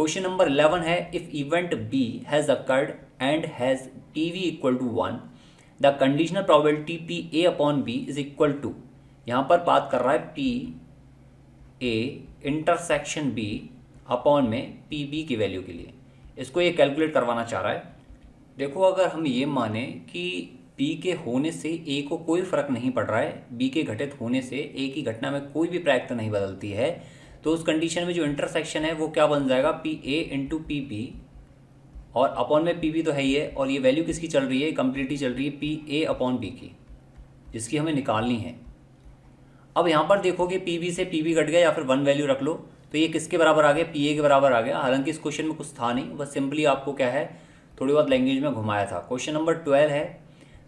Question number 11 है, if event B has occurred and has P B equal to 1, the conditional probability P A upon B is equal to, यहाँ पर बात कर रहा है P A intersection B upon में P B की value के लिए, इसको ये कैलकुलेट करवाना चाह रहा है। देखो अगर हम ये माने कि B के होने से A को कोई फ़र्क नहीं पड़ रहा है, B के घटित होने से A की घटना में कोई भी प्रायिकता नहीं बदलती है, तो उस कंडीशन में जो इंटरसेक्शन है वो क्या बन जाएगा, P A into P B, और अपॉन में पी बी तो है ही है, और ये वैल्यू किसकी चल रही है, कंप्लीटली चल रही है पी ए अपॉन बी की, जिसकी हमें निकालनी है। अब यहाँ पर देखो कि पी बी से पी बी घट गया, या फिर 1 वैल्यू रख लो, तो ये किसके बराबर आ गया, पी ए के बराबर आ गया। हालांकि इस क्वेश्चन में कुछ था नहीं, बस सिंपली आपको क्या है थोड़ी बहुत लैंग्वेज में घुमाया था। क्वेश्चन नंबर 12 है,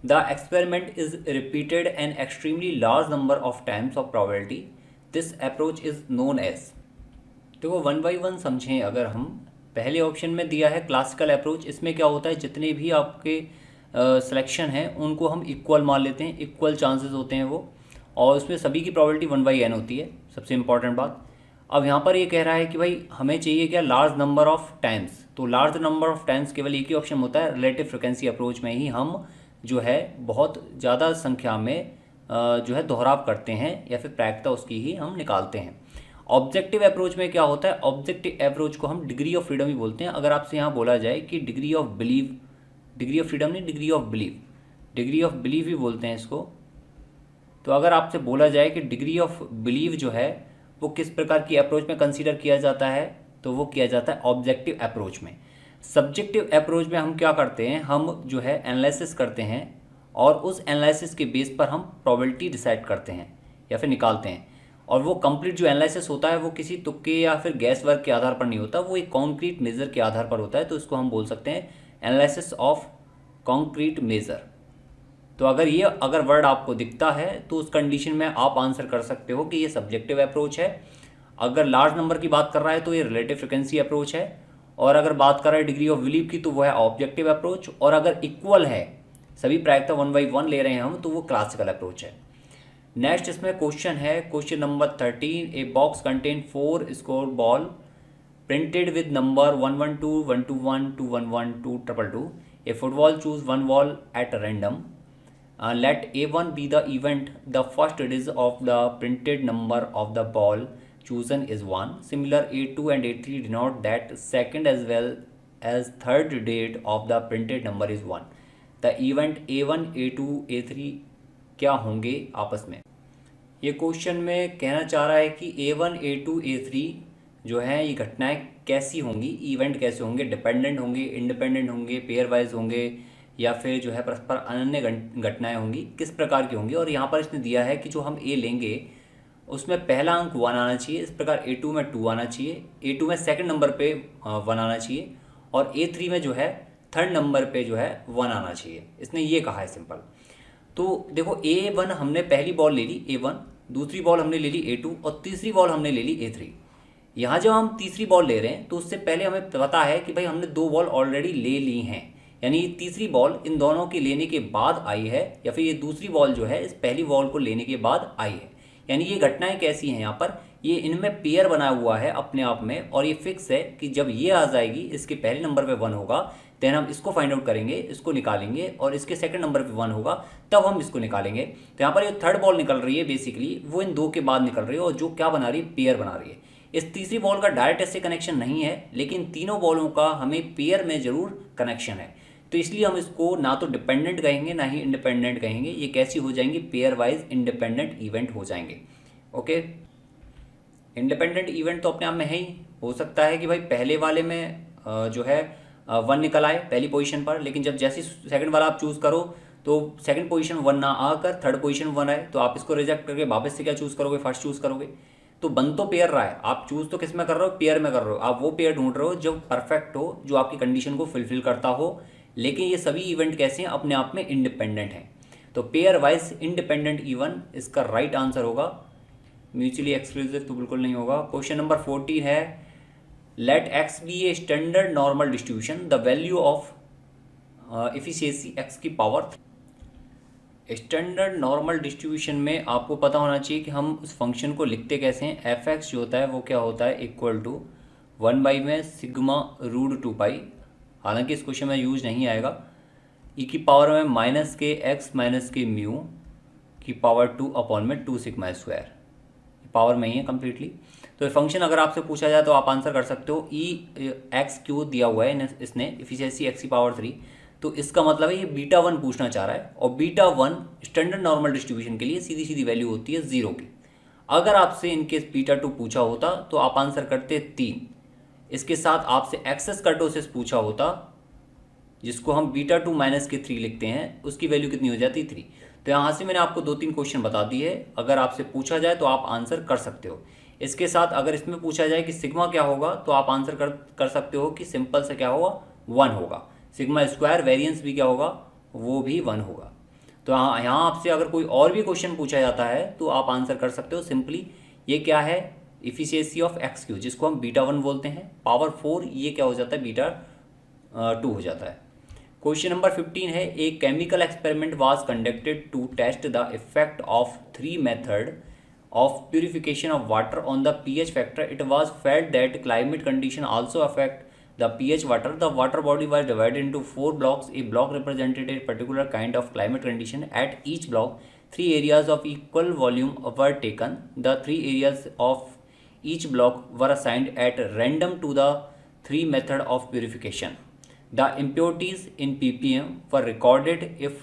the experiment is repeated an extremely large number of times of probability, this approach is known as. देखो 1 बाई 1 समझें, अगर हम पहले ऑप्शन में दिया है क्लासिकल अप्रोच, इसमें क्या होता है जितने भी आपके सिलेक्शन हैं उनको हम इक्वल मान लेते हैं, इक्वल चांसेस होते हैं वो, और उसमें सभी की प्रोबेबिलिटी 1 बाई n होती है, सबसे इंपॉर्टेंट बात। अब यहाँ पर ये कह रहा है कि भाई हमें चाहिए क्या, लार्ज नंबर ऑफ टाइम्स, तो लार्ज नंबर ऑफ टाइम्स केवल एक ही ऑप्शन होता है, रिलेटिव फ्रिक्वेंसी अप्रोच में ही हम जो है बहुत ज़्यादा संख्या में जो है दोहराव करते हैं, या फिर प्रायिकता उसकी ही हम निकालते हैं। ऑब्जेक्टिव अप्रोच में क्या होता है, ऑब्जेक्टिव अप्रोच को हम डिग्री ऑफ फ्रीडम ही बोलते हैं। अगर आपसे यहाँ बोला जाए कि degree of believe, degree of freedom नहीं, degree of believe, degree of believe ही बोलते हैं इसको। तो अगर आपसे बोला जाए कि डिग्री ऑफ बिलीव जो है वो किस प्रकार की अप्रोच में कंसीडर किया जाता है, तो वो किया जाता है ऑब्जेक्टिव अप्रोच में। सब्जेक्टिव अप्रोच में हम क्या करते हैं, हम जो है एनालिसिस करते हैं, और उस एनालिसिस के बेस पर हम प्रोबेबिलिटी डिसाइड करते हैं या फिर निकालते हैं। और वो कंप्लीट जो एनालिसिस होता है वो किसी तुक्के या फिर गैस वर्क के आधार पर नहीं होता, वो एक कॉन्क्रीट मेजर के आधार पर होता है, तो इसको हम बोल सकते हैं एनालिसिस ऑफ कॉन्क्रीट मेजर। तो अगर वर्ड आपको दिखता है तो उस कंडीशन में आप आंसर कर सकते हो कि ये सब्जेक्टिव अप्रोच है। अगर लार्ज नंबर की बात कर रहा है तो ये रिलेटिव फ्रिक्वेंसी अप्रोच है, और अगर बात कर रहा है डिग्री ऑफ बिलीव की तो वो है ऑब्जेक्टिव अप्रोच, और अगर इक्वल है, सभी प्रायिकता 1 बाई 1 ले रहे हैं हम, तो वो क्लासिकल अप्रोच है। नेक्स्ट इसमें क्वेश्चन है, question number 13, a box contain 4 score ball printed with number 112, 121, 211, 222. A football, choose one ball at random. Let A1 be the event. The first digit of the printed number of the ball chosen is 1. Similar, A2 and A3 denote that second as well as third digit of the printed number is 1. The event A1, A2, A3 क्या होंगे आपस में। ये question में कहना चाह रहा है कि A1, A2, A3 जो है ये घटनाएं कैसी होंगी, इवेंट कैसे होंगे, डिपेंडेंट होंगे, इंडिपेंडेंट होंगे, पेयर वाइज होंगे, या फिर जो है परस्पर अनन्य घटनाएं होंगी, किस प्रकार की होंगी। और यहाँ पर इसने दिया है कि जो हम ए लेंगे उसमें पहला अंक 1 आना चाहिए, इस प्रकार A2 में 2 आना चाहिए, A2 में सेकंड नंबर पे 1 आना चाहिए, और A3 में जो है थर्ड नंबर पे जो है 1 आना चाहिए। इसने ये कहा है सिंपल। तो देखो A1 हमने पहली बॉल ले ली A1, दूसरी बॉल हमने ले ली A2, और तीसरी बॉल हमने ले ली A3। यहाँ जब हम तीसरी बॉल ले रहे हैं तो उससे पहले हमें पता है कि भाई हमने 2 बॉल ऑलरेडी ले ली हैं, यानी ये तीसरी बॉल इन दोनों के लेने के बाद आई है, या फिर ये दूसरी बॉल जो है इस पहली बॉल को लेने के बाद आई है। यानी ये घटनाएं कैसी हैं, यहाँ पर ये इनमें पेयर बना हुआ है अपने आप में, और ये फिक्स है कि जब ये आ जाएगी इसके पहले नंबर पे 1 होगा, देन हम इसको फाइंड आउट करेंगे, इसको निकालेंगे, और इसके सेकंड नंबर पे 1 होगा तब हम इसको निकालेंगे। तो यहाँ पर ये थर्ड बॉल निकल रही है, बेसिकली वो इन 2 के बाद निकल रही है, और जो क्या बना रही है, पेयर बना रही है। इस तीसरी बॉल का डायरेक्ट इससे कनेक्शन नहीं है, लेकिन तीनों बॉलों का हमें पेयर में जरूर कनेक्शन है, तो इसलिए हम इसको ना तो डिपेंडेंट कहेंगे ना ही इंडिपेंडेंट कहेंगे। ये कैसी हो जाएंगी, पेयर वाइज इंडिपेंडेंट इवेंट हो जाएंगे। ओके, इंडिपेंडेंट इवेंट तो अपने आप में है ही, हो सकता है कि भाई पहले वाले में जो है 1 निकल आए पहली पोजीशन पर, लेकिन जब जैसे सेकंड वाला आप चूज़ करो तो सेकंड पोजीशन 1 ना आकर थर्ड पोजीशन 1 आए, तो आप इसको रिजेक्ट करके वापस से क्या चूज़ करोगे, फर्स्ट चूज़ करोगे। तो बन तो पेयर रहा है, आप चूज़ तो किस में कर रहे हो, पेयर में कर रहे हो। आप वो पेयर ढूंढ रहे हो जो परफेक्ट हो, जो आपकी कंडीशन को फुलफिल करता हो, लेकिन ये सभी इवेंट कैसे हैं, अपने आप में इंडिपेंडेंट हैं। तो पेयर वाइज इंडिपेंडेंट इवेंट इसका राइट आंसर होगा। म्यूचुअली एक्सक्लूसिव तो बिल्कुल नहीं होगा। क्वेश्चन नंबर 14 है, let X be a standard normal distribution, the value of efficiency X की पावर। स्टैंडर्ड नॉर्मल डिस्ट्रीब्यूशन में आपको पता होना चाहिए कि हम उस फंक्शन को लिखते कैसे हैं। एफ एक्स जो होता है वो क्या होता है, इक्वल टू 1 में सिग्मा रूट 2 पाई, हालांकि इस क्वेश्चन में यूज नहीं आएगा, ई की पावर में माइनस के एक्स माइनस के म्यू की पावर 2 अपॉन में 2 सिग्मा स्क्वायर, पावर में ही है कम्प्लीटली। तो ये फंक्शन अगर आपसे पूछा जाए तो आप आंसर कर सकते हो। ई एक्स क्यू दिया हुआ है इसने, इफिशिएंसी एक्स की पावर 3, तो इसका मतलब है ये बीटा 1 पूछना चाह रहा है, और बीटा 1 स्टैंडर्ड नॉर्मल डिस्ट्रीब्यूशन के लिए सीधी सीधी वैल्यू होती है 0 की। अगर आपसे इनकेस बीटा 2 पूछा होता तो आप आंसर करते 3। इसके साथ आपसे एक्सेस कर्टोसिस पूछा होता, जिसको हम बीटा 2 माइनस के 3 लिखते हैं, उसकी वैल्यू कितनी हो जाती 3। तो यहाँ से मैंने आपको 2-3 क्वेश्चन बता दिए, अगर आपसे पूछा जाए तो आप आंसर कर सकते हो। इसके साथ अगर इसमें पूछा जाए कि सिग्मा क्या होगा तो आप आंसर कर सकते हो कि सिंपल से क्या होगा, 1 होगा। सिग्मा स्क्वायर वेरिएंस भी क्या होगा, वो भी 1 होगा। तो यहाँ आपसे अगर कोई और भी क्वेश्चन पूछा जाता है तो आप आंसर कर सकते हो सिंपली। ये क्या है, इफिशिएंसी ऑफ एक्स क्यू, जिसको हम बीटा 1 बोलते हैं, पावर 4, ये क्या हो जाता है, बीटा 2 हो जाता है। क्वेश्चन नंबर 15 है, a chemical experiment was conducted to test the effect of 3 method of purification of water on the pH factor. It was felt that climate condition also affect the pH water. The water body was divided into 4 blocks. A block represented a particular kind of climate condition. At each block 3 areas of equal volume were taken. The 3 areas of each block were assigned at random to the 3 method of purification. The impurities in ppm were recorded if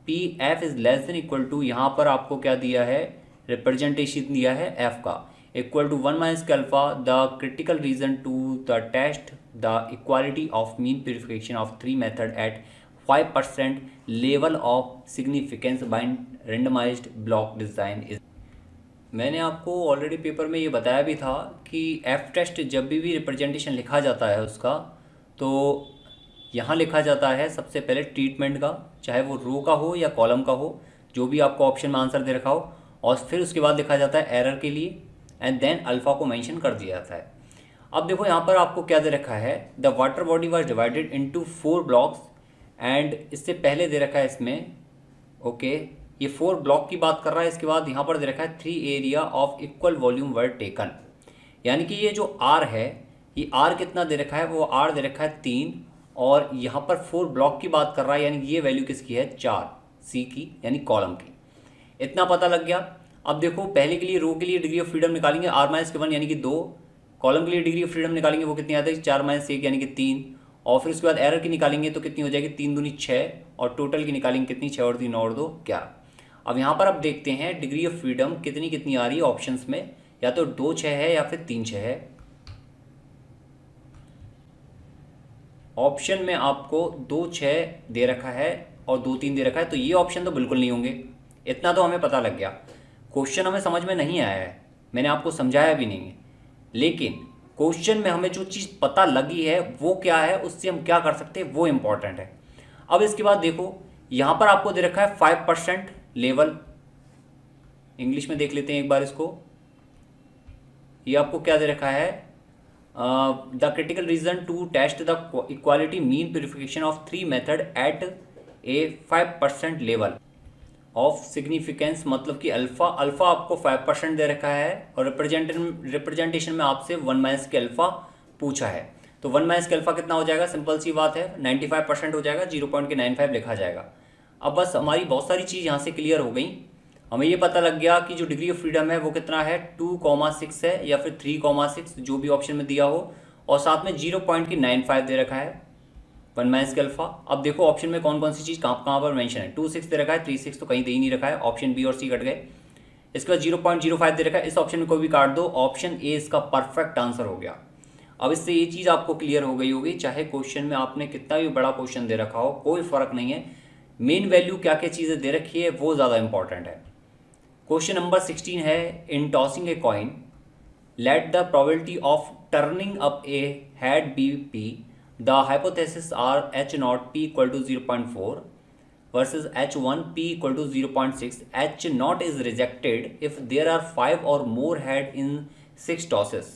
pf is less than equal to, यहाँ पर आपको क्या दिया है, representation दिया है F का, equal to 1 minus के alpha. The critical region to the test the equality of mean purification of 3 method at 5% level of significance by randomized block design is. मैंने आपको ऑलरेडी पेपर में ये बताया भी था कि एफ टेस्ट जब भी रिप्रेजेंटेशन लिखा जाता है उसका, तो यहाँ लिखा जाता है सबसे पहले ट्रीटमेंट का, चाहे वो रो का हो या कॉलम का हो, जो भी आपको ऑप्शन में आंसर दे रखा हो, और फिर उसके बाद लिखा जाता है एरर के लिए, एंड देन अल्फा को मेंशन कर दिया जाता है। अब देखो यहाँ पर आपको क्या दे रखा है, the water body was divided into 4 blocks, and इससे पहले दे रखा है इसमें, ओके, ये 4 ब्लॉक की बात कर रहा है। इसके बाद यहाँ पर दे रखा है 3 area of equal volume were taken, यानी कि ये जो आर है, ये आर कितना दे रखा है, वो आर दे रखा है 3, और यहाँ पर 4 ब्लॉक की बात कर रहा है, यानी ये वैल्यू किसकी है, 4, सी की, यानी कॉलम की। इतना पता लग गया। अब देखो पहले के लिए रो के लिए डिग्री ऑफ फ्रीडम निकालेंगे r माइनस के 1 यानी कि 2, कॉलम के लिए डिग्री ऑफ फ्रीडम निकालेंगे, वो कितनी आती है, 4 माइनस 1 यानी कि 3, और फिर उसके बाद एरर की निकालेंगे तो कितनी हो जाएगी, 3 दूनी 6, और टोटल की निकालेंगे कितनी, 6 और 3 और 2 11। अब यहाँ पर आप देखते हैं डिग्री ऑफ फ्रीडम कितनी कितनी आ रही है ऑप्शन में, या तो 2 6 है या फिर 3 6 है। ऑप्शन में आपको 2 6 दे रखा है और 2 3 दे रखा है, तो ये ऑप्शन तो बिल्कुल नहीं होंगे। इतना तो हमें पता लग गया। क्वेश्चन हमें समझ में नहीं आया है, मैंने आपको समझाया भी नहीं है, लेकिन क्वेश्चन में हमें जो चीज़ पता लगी है वो क्या है, उससे हम क्या कर सकते हैं, वो इम्पॉर्टेंट है। अब इसके बाद देखो यहाँ पर आपको दे रखा है 5% लेवल, इंग्लिश में देख लेते हैं एक बार इसको। ये आपको क्या दे रखा है, the critical region to test the equality mean purification of 3 method at a 5% level of significance, मतलब कि अल्फा आपको 5% दे रखा है, और रिप्रेजेंटेशन में आपसे 1 माइनस के अल्फा पूछा है। तो 1 माइनस के अल्फा कितना हो जाएगा, सिंपल सी बात है 95% हो जाएगा, 0.95 लिखा जाएगा। अब बस हमारी बहुत सारी चीज़ यहाँ से क्लियर हो गई। हमें ये पता लग गया कि जो डिग्री ऑफ फ्रीडम है वो कितना है, 2,6 है या फिर 3,6, जो भी ऑप्शन में दिया हो, और साथ में 0.95 दे रखा है 1 माइनस के अल्फा। अब देखो ऑप्शन में कौन कौन सी चीज़ कहाँ पर मेंशन है, 2 6 दे रखा है, 3 6 तो कहीं दे ही नहीं रखा है, ऑप्शन बी और सी कट गए। इसके बाद 0.05 दे रखा है, इस ऑप्शन में कोई भी काट दो, ऑप्शन ए इसका परफेक्ट आंसर हो गया। अब इससे ये चीज़ आपको क्लियर हो गई होगी, चाहे क्वेश्चन में आपने कितना भी बड़ा क्वेश्चन दे रखा हो, कोई फर्क नहीं है, मेन वैल्यू क्या क्या चीज़ें दे रखी है वो ज़्यादा इंपॉर्टेंट है। क्वेश्चन नंबर 16 है, in tossing a coin let the probability of turning up a head be P, the hypotheses are H0 P equal to 0.4 versus H1 P equal to 0.6. H0 is rejected if there are 5 or more head in 6 tosses.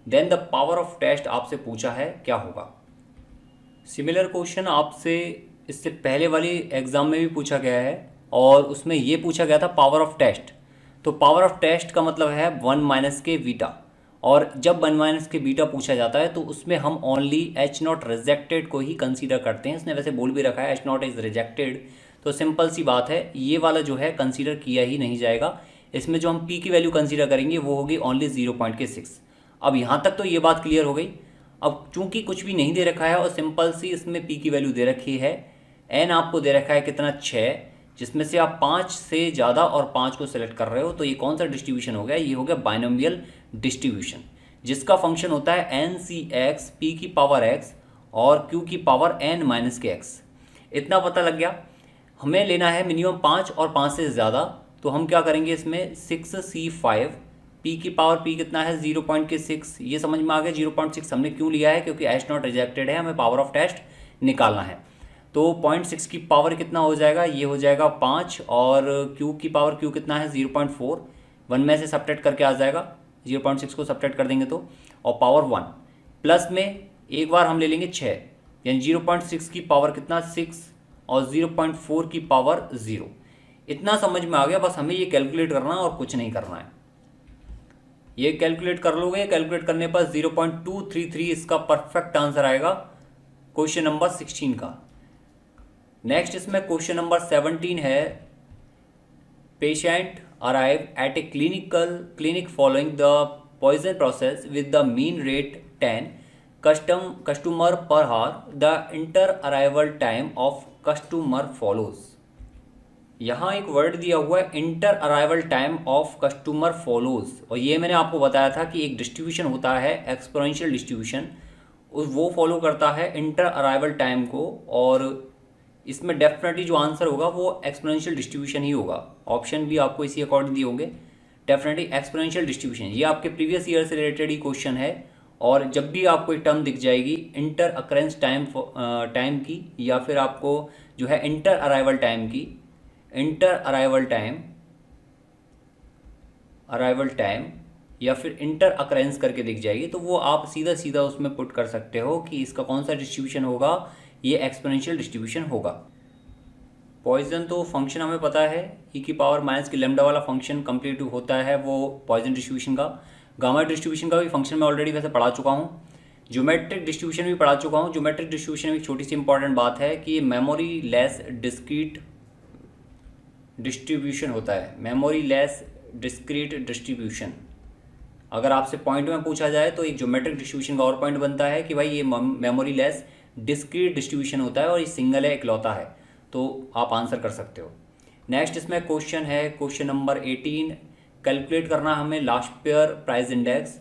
Then the power of test आपसे पूछा है क्या होगा। Similar question आपसे इससे पहले वाली exam में भी पूछा गया है, और उसमें ये पूछा गया था पावर ऑफ टेस्ट। तो पावर ऑफ टेस्ट का मतलब है 1 माइनस के बीटा, और जब 1 माइनस के बीटा पूछा जाता है तो उसमें हम ओनली एच नॉट रिजेक्टेड को ही कंसीडर करते हैं। इसने वैसे बोल भी रखा है एच नॉट इज़ रिजेक्टेड, तो सिंपल सी बात है, ये वाला जो है कंसीडर किया ही नहीं जाएगा। इसमें जो हम पी की वैल्यू कंसीडर करेंगे वो होगी ओनली 0.6। अब यहाँ तक तो ये बात क्लियर हो गई। अब चूंकि कुछ भी नहीं दे रखा है और सिंपल सी इसमें पी की वैल्यू दे रखी है, एन आपको दे रखा है कितना 6, जिसमें से आप 5 से ज़्यादा और 5 को सिलेक्ट कर रहे हो, तो ये कौन सा डिस्ट्रीब्यूशन हो गया, ये हो गया बाइनोमियल डिस्ट्रीब्यूशन, जिसका फंक्शन होता है एन सी एक्स पी की पावर एक्स और क्यू की पावर एन माइनस के एक्स। इतना पता लग गया। हमें लेना है मिनिमम 5 और 5 से ज़्यादा, तो हम क्या करेंगे इसमें 6C5 पी की पावर पी कितना है 0.6, ये समझ में आ गया। 0.6 हमने क्यों लिया है, क्योंकि एच नॉट रिजेक्टेड है, हमें पावर ऑफ टेस्ट निकालना है। तो 0.6 की पावर कितना हो जाएगा, ये हो जाएगा 5, और क्यू की पावर क्यू कितना है 0.4, 1 में से सब्ट्रैक्ट करके आ जाएगा, 0.6 को सब्ट्रैक्ट कर देंगे तो, और पावर 1 प्लस में एक बार हम ले लेंगे 6, यानी 0.6 की पावर कितना 6 और 0.4 की पावर 0। इतना समझ में आ गया, बस हमें ये कैलकुलेट करना है और कुछ नहीं करना है। ये कैलकुलेट कर लोगे, कैलकुलेट करने पर 0.233 इसका परफेक्ट आंसर आएगा क्वेश्चन नंबर 16 का। नेक्स्ट इसमें क्वेश्चन नंबर 17 है, patient arrive at a clinic following the poison process with the mean rate 10 customer per hour, the inter arrival time of customer follows. यहाँ एक word दिया हुआ है inter arrival time of customer follows, और ये मैंने आपको बताया था कि एक डिस्ट्रीब्यूशन होता है एक्सपोनेंशियल डिस्ट्रीब्यूशन, वो फॉलो करता है इंटर अराइवल टाइम को, और इसमें डेफिनेटली जो आंसर होगा वो एक्सपोनेंशियल डिस्ट्रीब्यूशन ही होगा। ऑप्शन भी आपको इसी अकॉर्डिंग दिए होंगे, डेफिनेटली एक्सपोनेंशियल डिस्ट्रीब्यूशन। ये आपके प्रीवियस ईयर से रिलेटेड ही क्वेश्चन है, और जब भी आपको एक टर्म दिख जाएगी इंटर अकरेंस टाइम की, या फिर आपको जो है इंटर अराइवल टाइम या फिर इंटर अकरेंस करके दिख जाएगी, तो वो आप सीधा सीधा उसमें पुट कर सकते हो कि इसका कौन सा डिस्ट्रीब्यूशन होगा, ये एक्सपोनेंशियल डिस्ट्रीब्यूशन होगा। पॉइजन तो फंक्शन हमें पता है, ई की पावर माइनस की लेमडा वाला फंक्शन कंप्लीट होता है वो पॉइजन डिस्ट्रीब्यूशन का। गामा डिस्ट्रीब्यूशन का भी फंक्शन मैं ऑलरेडी वैसे पढ़ा चुका हूँ, ज्योमेट्रिक डिस्ट्रीब्यूशन भी पढ़ा चुका हूँ। ज्योमेट्रिक डिस्ट्रीब्यूशन में एक छोटी सी इंपॉर्टेंट बात है कि ये मेमोरी लेस डिस्क्रीट डिस्ट्रीब्यूशन होता है, मेमोरी लेस डिस्क्रीट डिस्ट्रीब्यूशन। अगर आपसे पॉइंट में पूछा जाए तो एक ज्योमेट्रिक डिस्ट्रीब्यूशन का और पॉइंट बनता है कि भाई ये मेमोरी लेस डिस्क्रीट डिस्ट्रीब्यूशन होता है और ये सिंगल है, इकलौता है, तो आप आंसर कर सकते हो। नेक्स्ट इसमें क्वेश्चन है क्वेश्चन नंबर 18, कैलकुलेट करना हमें लास्ट पेयर प्राइस इंडेक्स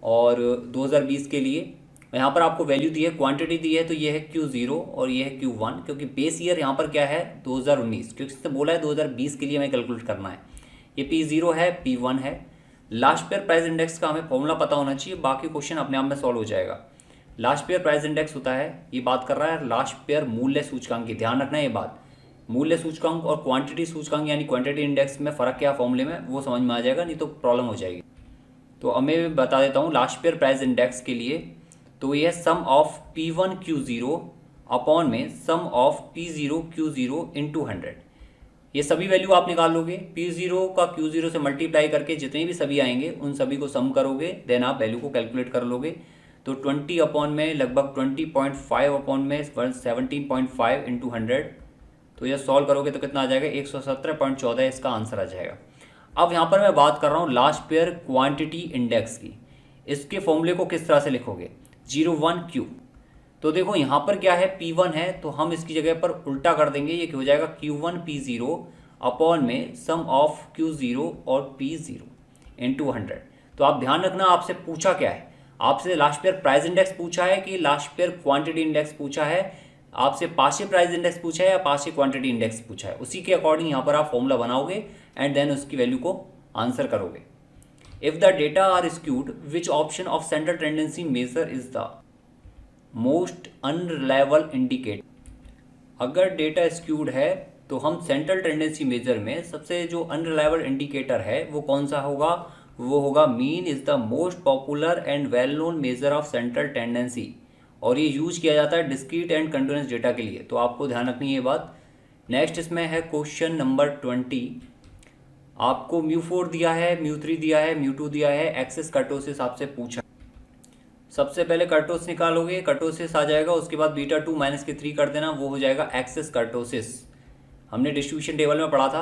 और 2020 के लिए। यहाँ पर आपको वैल्यू दी है, क्वांटिटी दी है, तो ये है Q0 और ये है Q1, क्योंकि बेस ईयर यहाँ पर क्या है 2019, क्योंकि इसने बोला है 2020 के लिए हमें कैलकुलेट करना है। ये P0 है, P1 है। लास्ट पेयर प्राइस इंडेक्स का हमें फॉर्मूला पता होना चाहिए, बाकी क्वेश्चन अपने आप में सॉल्व हो जाएगा। लास्ट पेयर प्राइस इंडेक्स होता है, ये बात कर रहा है लास्ट पेयर मूल्य सूचकांक की, ध्यान रखना ये बात। मूल्य सूचकांक और क्वांटिटी सूचकांक यानी क्वांटिटी इंडेक्स में फ़र्क क्या फॉर्मूले में, वो समझ में आ जाएगा, नहीं तो प्रॉब्लम हो जाएगी। तो अब मैं बता देता हूँ लास्ट पेयर प्राइस इंडेक्स के लिए, तो ये सम ऑफ P1 Q0 अपॉन में सम ऑफ P0 Q0 इंटू 100। ये सभी वैल्यू आप निकाल लोगे, P0 का Q0 से मल्टीप्लाई करके जितने भी सभी आएंगे उन सभी को सम करोगे, देन आप वैल्यू को कैलकुलेट कर लोगे। तो 20 अपॉन में लगभग 20.5 अपॉन में 17.5 इंटू 100, तो ये सॉल्व करोगे तो कितना आ जाएगा 117.14 इसका आंसर आ जाएगा। अब यहाँ पर मैं बात कर रहा हूँ लास्ट पेयर क्वांटिटी इंडेक्स की। इसके फॉर्मूले को किस तरह से लिखोगे, 01Q। तो देखो यहाँ पर क्या है P1 है, तो हम इसकी जगह पर उल्टा कर देंगे, ये हो जाएगा Q1 P0 अपॉन में सम ऑफ Q0 और P0 इंटू 100। तो आप ध्यान रखना आपसे पूछा क्या है, आपसे लास्ट पेयर प्राइस इंडेक्स पूछा है कि लास्ट पेयर क्वांटिटी इंडेक्स पूछा है, आपसे पार्शियल प्राइस इंडेक्स पूछा है या पार्शियल क्वांटिटी इंडेक्स पूछा है। उसी के अकॉर्डिंग यहाँ पर आप फॉर्मूला बनाओगे एंड देन उसकी वैल्यू को आंसर करोगे। If the data are skewed, which option of central tendency measure is the most unreliable indicator. अगर डेटा स्क्यूड है तो हम सेंट्रल टेंडेंसी मेजर में सबसे जो अनरिलायबल इंडिकेटर है वो कौन सा होगा, वो होगा mean is the most popular and well known measure of central tendency, और ये यूज किया जाता है डिस्क्रीट एंड कंटिन्यूअस डेटा के लिए, तो आपको ध्यान रखनी है ये बात। नेक्स्ट इसमें है क्वेश्चन नंबर 20, आपको μ4 दिया है, μ3 दिया है, μ2 दिया है, एक्सेस कर्टोसिस आपसे पूछा। सबसे पहले कर्टोस निकालोगे, कर्टोसिस आ जाएगा, उसके बाद β2 माइनस के 3 कर देना, वो हो जाएगा एक्सेस कर्टोसिस। हमने डिस्ट्रीब्यूशन टेबल में पढ़ा था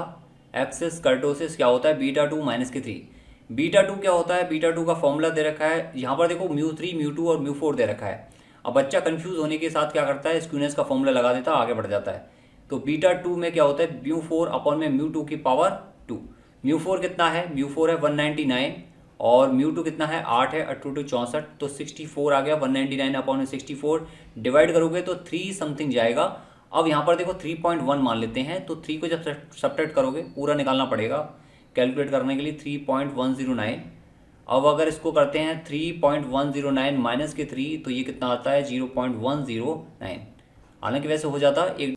एक्सेस कर्टोसिस क्या होता है, β2 माइनस के 3। β2 क्या होता है, β2 का फॉर्मूला दे रखा है यहाँ पर, देखो μ3 μ2 और μ4 दे रखा है। अब बच्चा कंफ्यूज होने के साथ क्या करता है, स्क्यूनेस का फॉर्मूला लगा देता है, आगे बढ़ जाता है। तो β2 में क्या होता है, μ4 अपॉन में μ2 की पावर 2। μ4 कितना है, μ4 है 199 और μ2 कितना है 8 है, 8 2 64, तो 64 आ गया। 199 अपॉन में 64 डिवाइड करोगे तो 3 समथिंग जाएगा। अब यहाँ पर देखो 3.1 मान लेते हैं, तो 3 को जब सब्ट्रैक्ट करोगे, पूरा निकालना पड़ेगा कैलकुलेट करने के लिए, 3.109। अब अगर इसको करते हैं 3.109 माइनस के 3, तो ये कितना आता है 0.109। हालांकि वैसे हो जाता एक